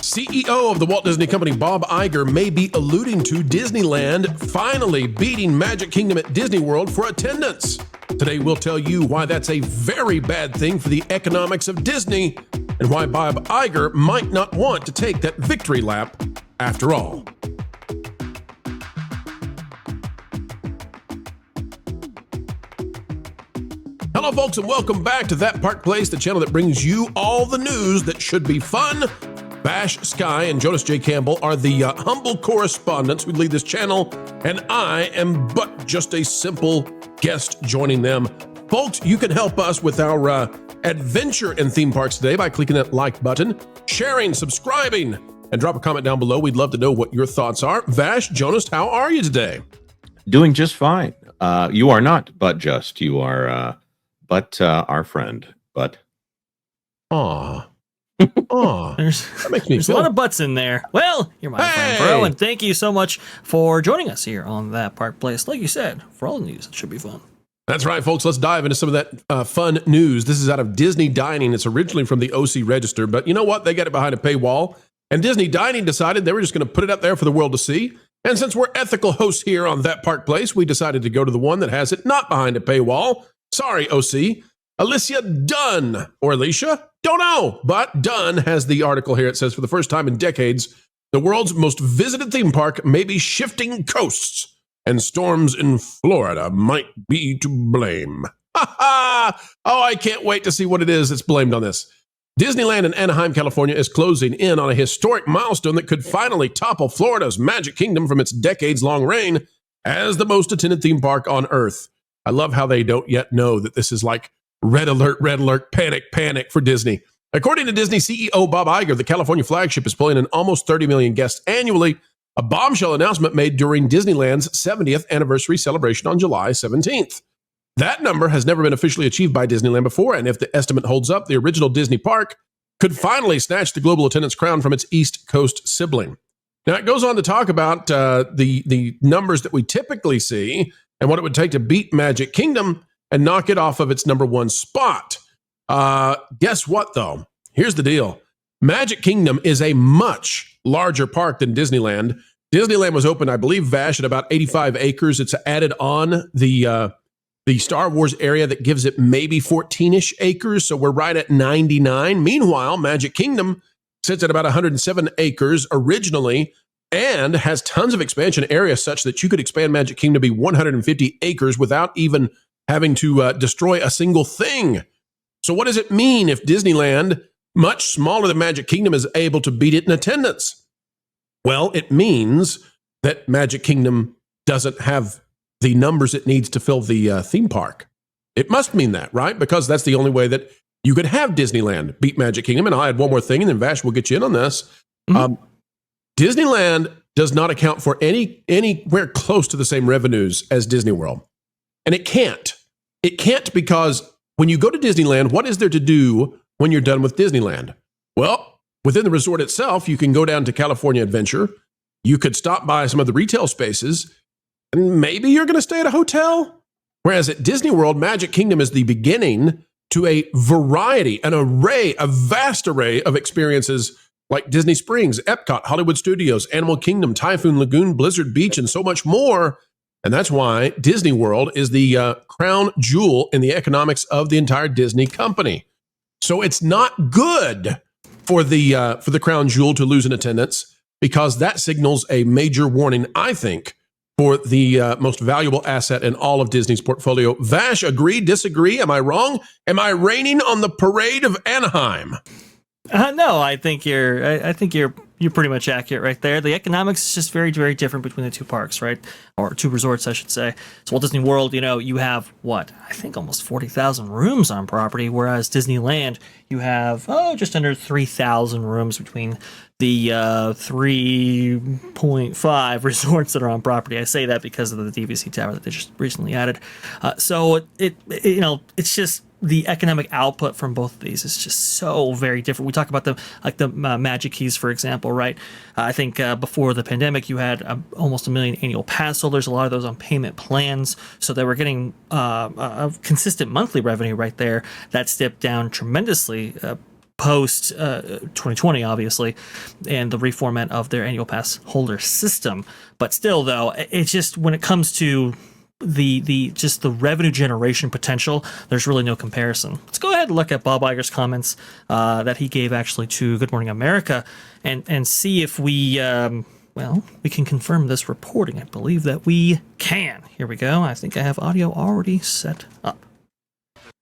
CEO of the Walt Disney Company, Bob Iger, may be alluding to Disneyland finally beating Magic Kingdom at Disney World for attendance. Today, we'll tell you why that's a very bad thing for the economics of Disney and why Bob Iger might not want to take that victory lap after all. Hello, folks, and welcome back to That Park Place, the channel that brings you all the news that should be fun. Bash Sky and Jonas J. Campbell are the humble correspondents who lead this channel, and I am but just a simple guest joining them. Folks, you can help us with our adventure in theme parks today by clicking that like button, sharing, subscribing, and drop a comment down below. We'd love to know what your thoughts are. Vash, Jonas, how are you today? Doing just fine. You are not but just. You are but our friend. But. Aw. Oh, there's a lot of butts in there. Well, you're my friend, Fro, and thank you so much for joining us here on That Park Place. Like you said, for all the news, it should be fun. That's right, folks. Let's dive into some of that fun news. This is out of Disney Dining. It's originally from the OC Register, but you know what? They got it behind a paywall, and Disney Dining decided they were just going to put it out there for the world to see. And since we're ethical hosts here on That Park Place, we decided to go to the one that has it not behind a paywall. Sorry, OC. Alicia Dunn, or Alicia, don't know, but Dunn has the article here. It says, for the first time in decades, the world's most visited theme park may be shifting coasts, and storms in Florida might be to blame. Ha ha! Oh, I can't wait to see what it is that's blamed on this. Disneyland in Anaheim, California is closing in on a historic milestone that could finally topple Florida's Magic Kingdom from its decades-long reign as the most attended theme park on Earth. I love how they don't yet know that this is like red alert, panic, panic for Disney. According to Disney CEO Bob Iger, the California flagship is pulling in almost 30 million guests annually, a bombshell announcement made during Disneyland's 70th anniversary celebration on July 17th. That number has never been officially achieved by Disneyland before, and if the estimate holds up, the original Disney park could finally snatch the global attendance crown from its East Coast sibling. Now, it goes on to talk about the numbers that we typically see and what it would take to beat Magic Kingdom and knock it off of its number one spot. Guess what, though? Here's the deal. Magic Kingdom is a much larger park than Disneyland. Disneyland was opened, I believe, Vash, at about 85 acres. It's added on the Star Wars area that gives it maybe 14-ish acres, so we're right at 99. Meanwhile, Magic Kingdom sits at about 107 acres originally and has tons of expansion area such that you could expand Magic Kingdom to be 150 acres without even having to destroy a single thing. So what does it mean if Disneyland, much smaller than Magic Kingdom, is able to beat it in attendance? Well, it means that Magic Kingdom doesn't have the numbers it needs to fill the theme park. It must mean that, right? Because that's the only way that you could have Disneyland beat Magic Kingdom. And I'll add one more thing, and then Vash will get you in on this. Mm-hmm. Disneyland does not account for anywhere close to the same revenues as Disney World. And it can't. It can't because when you go to Disneyland, what is there to do when you're done with Disneyland? Well, within the resort itself, you can go down to California Adventure. You could stop by some of the retail spaces, and maybe you're going to stay at a hotel. Whereas at Disney World, Magic Kingdom is the beginning to a variety, a vast array of experiences like Disney Springs, Epcot, Hollywood Studios, Animal Kingdom, Typhoon Lagoon, Blizzard Beach, and so much more. And that's why Disney World is the crown jewel in the economics of the entire Disney company. So it's not good for the crown jewel to lose in attendance, because that signals a major warning, I think, for the most valuable asset in all of Disney's portfolio. Vash, agree, disagree? Am I wrong? Am I raining on the parade of Anaheim? No, I think you're pretty much accurate right there. The economics is just very, very different between the two parks, right? Or two resorts, I should say. So Walt Disney World, you have I think almost 40,000 rooms on property, whereas Disneyland, you have just under 3,000 rooms between the 3.5 resorts that are on property. I say that because of the DVC tower that they just recently added. So it's just the economic output from both of these is just so very different. We talk about the Magic Keys, for example, right? I think before the pandemic, you had almost 1 million annual pass holders, a lot of those on payment plans. So they were getting a consistent monthly revenue right there. That stepped down tremendously post 2020, obviously, and the reformat of their annual pass holder system. But still, though, it's just when it comes to the revenue generation potential, there's really no comparison. Let's go ahead and look at Bob Iger's comments that he gave actually to Good Morning America, and see if we we can confirm this reporting. I believe that we can. Here we go. I think I have audio already set up.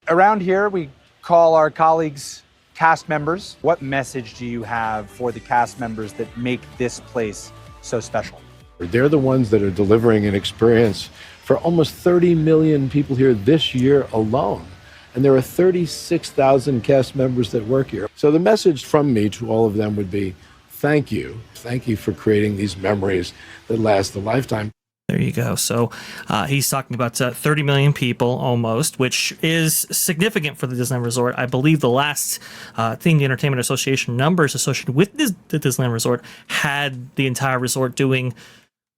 Around here, we call our colleagues cast members. What message do you have for the cast members that make this place so special? They're the ones that are delivering an experience for almost 30 million people here this year alone. And there are 36,000 cast members that work here. So the message from me to all of them would be, thank you. Thank you for creating these memories that last a lifetime. There you go. So he's talking about 30 million people almost, which is significant for the Disneyland Resort. I believe the last Themed Entertainment Association numbers associated with the Disneyland Resort had the entire resort doing,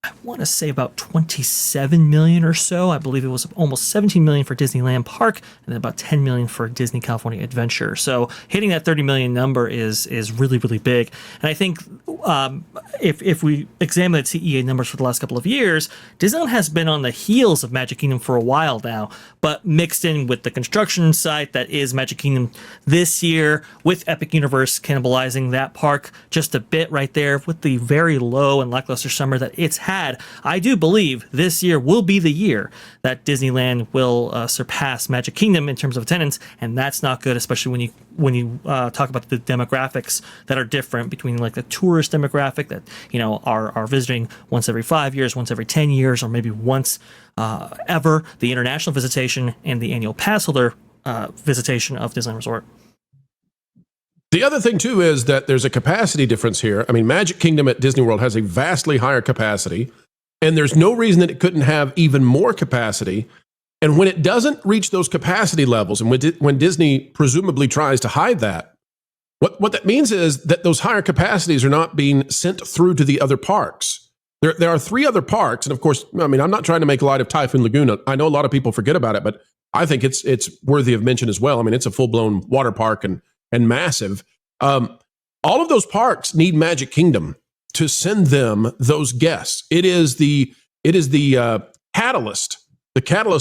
I want to say, about 27 million or so. I believe it was almost 17 million for Disneyland Park, and then about 10 million for Disney California Adventure. So hitting that 30 million number is really, really big. And I think if we examine the TEA numbers for the last couple of years, Disneyland has been on the heels of Magic Kingdom for a while now, but mixed in with the construction site that is Magic Kingdom this year, with Epic Universe cannibalizing that park just a bit right there, with the very low and lackluster summer that it's had. I do believe this year will be the year that Disneyland will surpass Magic Kingdom in terms of attendance, and that's not good, especially when you talk about the demographics that are different between like the tourist demographic that are visiting once every 5 years, once every 10 years, or maybe once ever, the international visitation and the annual pass holder visitation of Disneyland Resort. The other thing, too, is that there's a capacity difference here. I mean, Magic Kingdom at Disney World has a vastly higher capacity, and there's no reason that it couldn't have even more capacity. And when it doesn't reach those capacity levels, and when Disney presumably tries to hide that, what that means is that those higher capacities are not being sent through to the other parks. There are 3 other parks, and of course, I mean, I'm not trying to make light of Typhoon Lagoon. I know a lot of people forget about it, but I think it's worthy of mention as well. I mean, it's a full-blown water park and massive. All of those parks need Magic Kingdom to send them those guests. It is the catalyst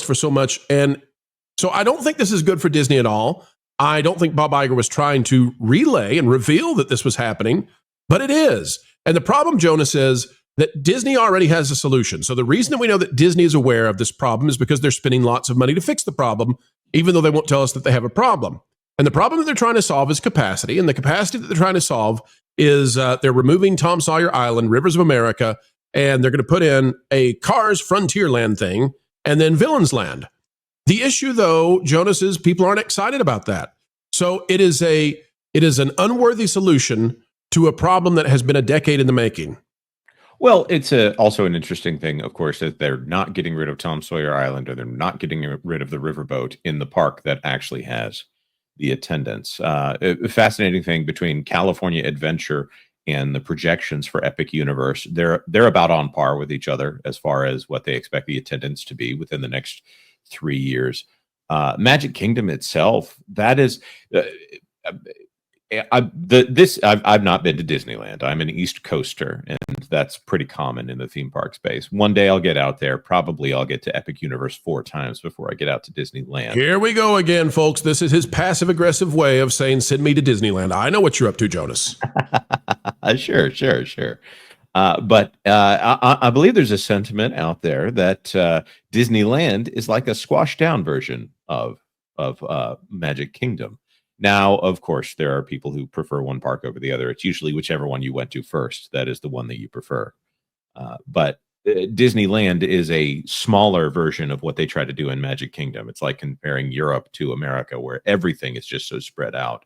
for so much. And so I don't think this is good for Disney at all. I don't think Bob Iger was trying to relay and reveal that this was happening, but it is. And the problem, Jonas, is that Disney already has a solution. So the reason that we know that Disney is aware of this problem is because they're spending lots of money to fix the problem, even though they won't tell us that they have a problem. And the problem that they're trying to solve is capacity. And the capacity that they're trying to solve is they're removing Tom Sawyer Island, Rivers of America, and they're going to put in a Cars Frontierland thing, and then Villains Land. The issue, though, Jonas, is people aren't excited about that. So it is an unworthy solution to a problem that has been a decade in the making. Well, it's also an interesting thing, of course, that they're not getting rid of Tom Sawyer Island, or they're not getting rid of the riverboat in the park that actually has the attendance. A fascinating thing between California Adventure and the projections for Epic Universe, they're about on par with each other as far as what they expect the attendance to be within the next 3 years. Magic Kingdom itself, that is, I've not been to Disneyland. I'm an East Coaster, and that's pretty common in the theme park space. One day I'll get out there. Probably I'll get to Epic Universe 4 times before I get out to Disneyland. Here we go again, folks. This is his passive-aggressive way of saying, send me to Disneyland. I know what you're up to, Jonas. Sure. But I believe there's a sentiment out there that Disneyland is like a squashed-down version of Magic Kingdom. Now, of course, there are people who prefer one park over the other. It's usually whichever one you went to first. That is the one that you prefer. But Disneyland is a smaller version of what they try to do in Magic Kingdom. It's like comparing Europe to America, where everything is just so spread out.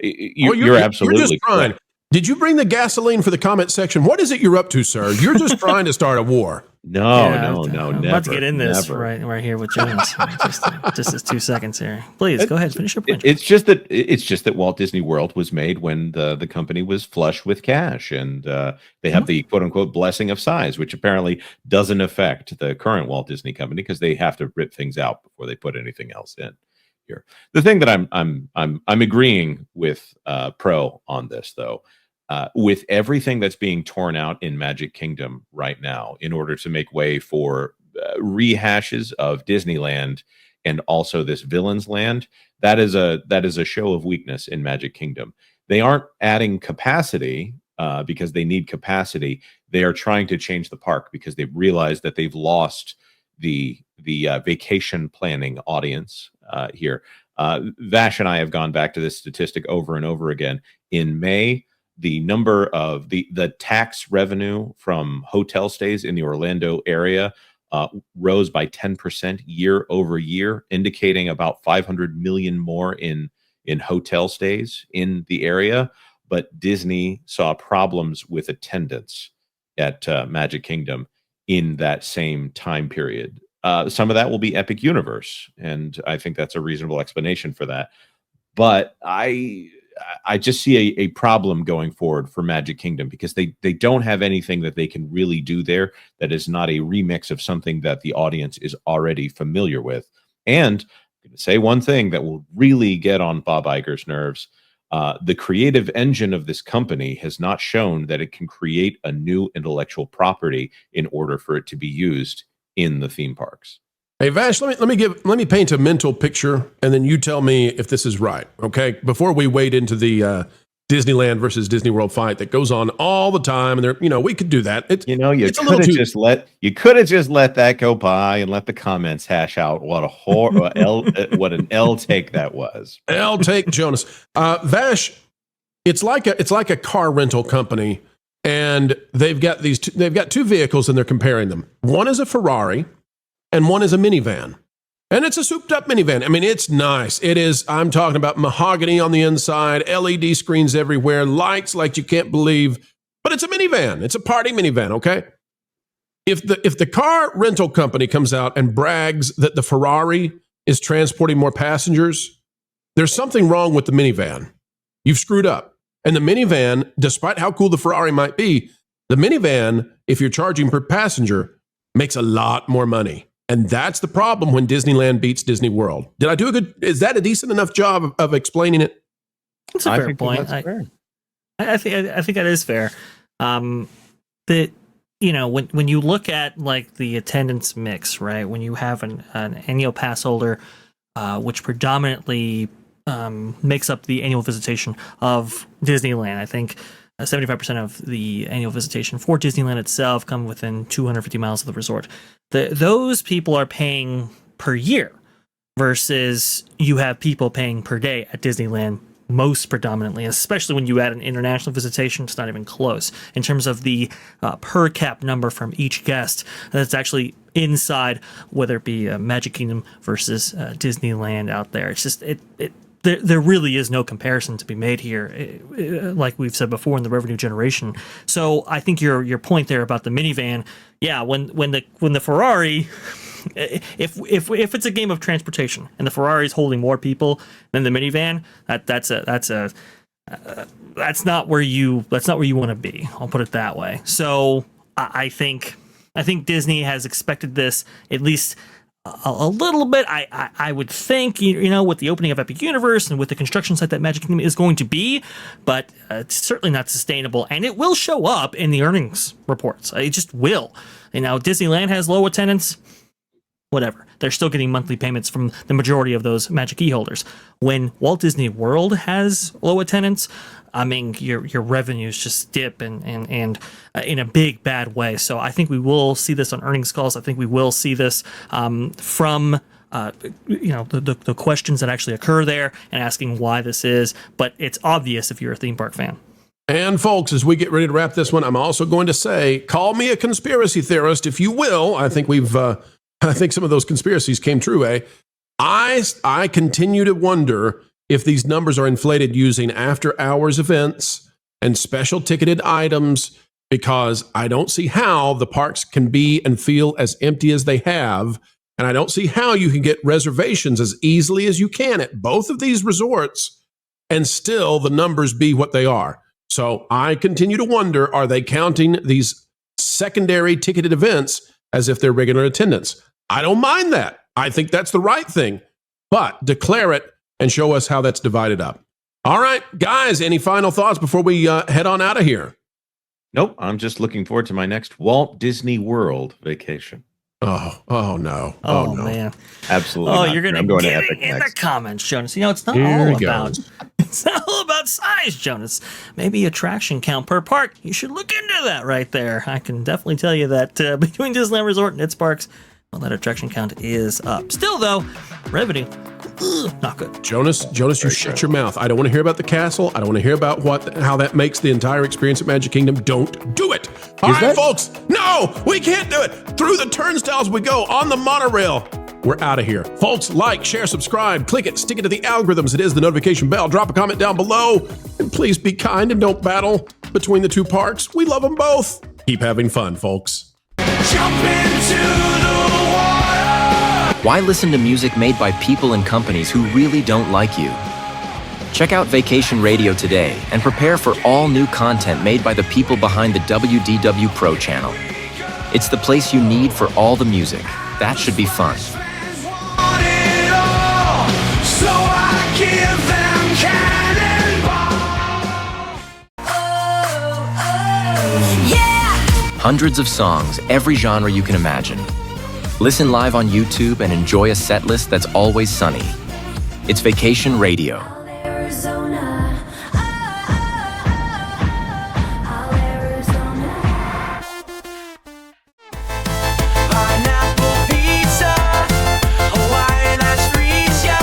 You're absolutely just trying. correct. Did you bring the gasoline for the comment section? What is it you're up to, sir? You're just trying to start a war. No, I'm never. about to get in this right here with Jonas. just this 2 seconds here. Please go ahead, finish your point. It's just that Walt Disney World was made when the company was flush with cash, and they have the quote unquote blessing of size, which apparently doesn't affect the current Walt Disney Company because they have to rip things out before they put anything else in. here. The thing that I'm agreeing with Pro on this, though, with everything that's being torn out in Magic Kingdom right now in order to make way for rehashes of Disneyland and also this Villains Land, that is a show of weakness in Magic Kingdom. They aren't adding capacity because they need capacity. They are trying to change the park because they've realized that they've lost the vacation planning audience here. Vash and I have gone back to this statistic over and over again. In May, the number of the tax revenue from hotel stays in the Orlando area rose by 10% year over year, indicating about 500 million more in hotel stays in the area. But Disney saw problems with attendance at Magic Kingdom in that same time period. Some of that will be Epic Universe, and I think that's a reasonable explanation for that. But I just see a problem going forward for Magic Kingdom because they don't have anything that they can really do there that is not a remix of something that the audience is already familiar with. And I'm going to say one thing that will really get on Bob Iger's nerves. The creative engine of this company has not shown that it can create a new intellectual property in order for it to be used in the theme parks. Hey Vash, let me paint a mental picture, and then you tell me if this is right. Okay, before we wade into the Disneyland versus Disney World fight that goes on all the time, and we could do that. You could have just let that go by and let the comments hash out what an L take that was. L take Jonas. Vash, it's like a car rental company, and they've got two vehicles, and they're comparing them. One is a Ferrari, and one is a minivan. And it's a souped-up minivan. I mean, it's nice. It is, I'm talking about mahogany on the inside, LED screens everywhere, lights like you can't believe. But it's a minivan. It's a party minivan, okay? If the car rental company comes out and brags that the Ferrari is transporting more passengers, there's something wrong with the minivan. You've screwed up. And the minivan, despite how cool the Ferrari might be, the minivan, if you're charging per passenger, makes a lot more money. And that's the problem when Disneyland beats Disney World. Did I do is that a decent enough job of explaining it? That's a fair point. I think that is fair. When you look at like the attendance mix, right? When you have an annual pass holder, which predominantly makes up the annual visitation of Disneyland, I think 75% of the annual visitation for Disneyland itself come within 250 miles of the resort. Those people are paying per year versus you have people paying per day at Disneyland most predominantly, especially when you add an international visitation. It's not even close in terms of the per cap number from each guest that's actually inside, whether it be Magic Kingdom versus Disneyland out there. It's just there really is no comparison to be made here, like we've said before, in the revenue generation. So I think your point there about the minivan, yeah, when the Ferrari, if it's a game of transportation and the Ferrari is holding more people than the minivan, that's not where you want to be. I'll put it that way. So I think Disney has expected this at least a little bit. I would think, with the opening of Epic Universe and with the construction site that Magic Kingdom is going to be, but it's certainly not sustainable, and it will show up in the earnings reports. It just will. And now Disneyland has low attendance. Whatever. They're still getting monthly payments from the majority of those Magic Key holders. When Walt Disney World has low attendance, I mean, your revenues just dip and in a big bad way. So I think we will see this on earnings calls. I think we will see this from the questions that actually occur there and asking why this is. But it's obvious if you're a theme park fan. And folks, as we get ready to wrap this one, I'm also going to say, call me a conspiracy theorist if you will. I think I think some of those conspiracies came true, eh? I continue to wonder if these numbers are inflated using after-hours events and special ticketed items, because I don't see how the parks can be and feel as empty as they have, and I don't see how you can get reservations as easily as you can at both of these resorts and still the numbers be what they are. So I continue to wonder, are they counting these secondary ticketed events as if they're regular attendance? I don't mind that. I think that's the right thing. but declare it and show us how that's divided up. All right, guys, any final thoughts before we head on out of here? Nope. I'm just looking forward to my next Walt Disney World vacation. Oh no. Oh, no. man. Absolutely. Oh, not. you're going I'm to going to get Epic it in the next. comments, Jonas. You know, it's not Here all he about goes. it's not all about size, Jonas. Maybe attraction count per park. You should look into that right there. I can definitely tell you that between Disneyland Resort and its parks, well, that attraction count is up. Still, though, revenue, not good. Jonas, you shut your mouth. I don't want to hear about the castle. I don't want to hear about how that makes the entire experience at Magic Kingdom. Don't do it. All right, folks. No, we can't do it. Through the turnstiles we go, on the monorail. We're out of here. Folks, like, share, subscribe, click it, stick it to the algorithms. It is the notification bell. Drop a comment down below. And please be kind and don't battle between the two parks. We love them both. Keep having fun, folks. Jump into the water. Why listen to music made by people and companies who really don't like you? Check out Vacation Radio today and prepare for all new content made by the people behind the WDW Pro channel. It's the place you need for all the music. That should be fun. Want it all, so I give them cannonball. Yeah. Hundreds of songs, every genre you can imagine. Listen live on YouTube and enjoy a set list that's always sunny. It's Vacation Radio. Arizona. Pineapple pizza, Hawaiian asphyxia.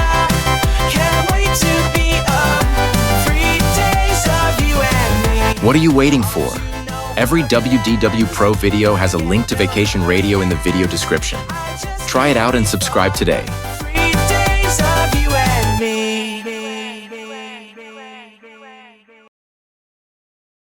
Can't wait to be up. 3 days of you and me. What are you waiting for? Every WDW Pro video has a link to Vacation Radio in the video description. Try it out and subscribe today.